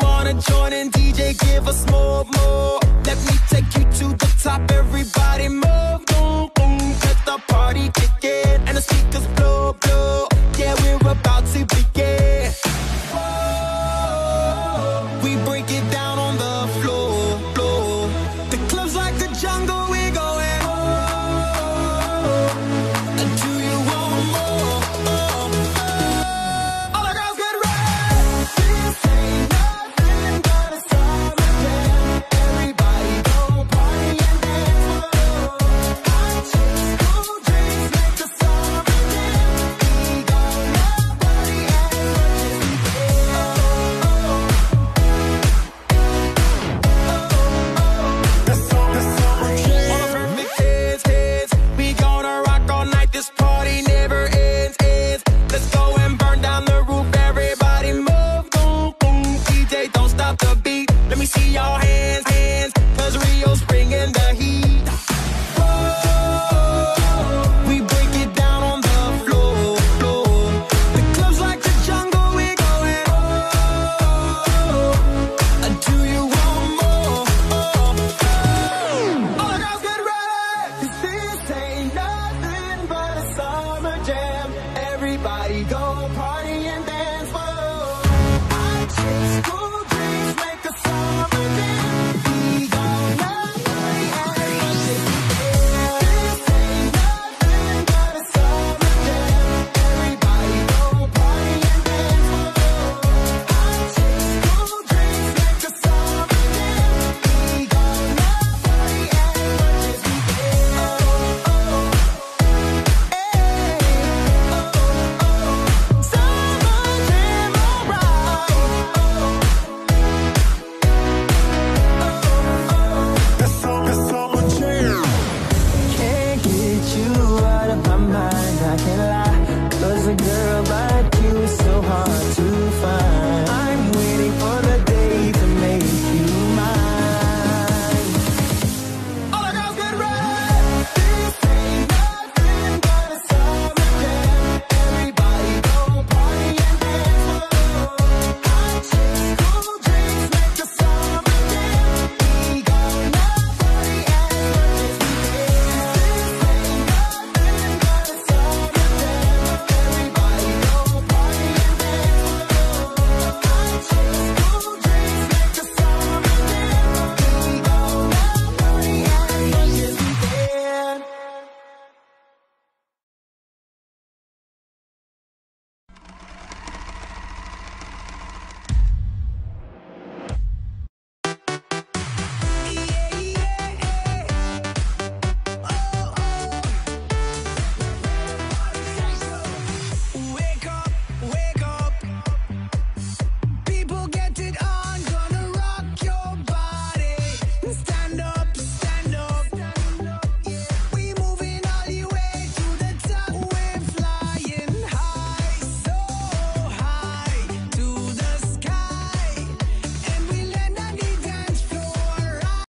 you wanna join in, DJ, give us more. Let me take you to the top, everybody move, boom, boom. Let the party kick in, and the speakers blow. Yeah, we're about to begin. We break it down on the floor. The club's like a jungle, we going. Do you want more? All the girls get ready. This ain't nothing but a summer jam. Everybody go party and dance. Hot chicks, cool drinks, make the summer jam. We gon' love party as much as we This party never ends. Let's go and burn down the roof. Everybody move, boom, boom. DJ, don't stop the beat. Let me see your hands. Cause Rio's bringing the heat.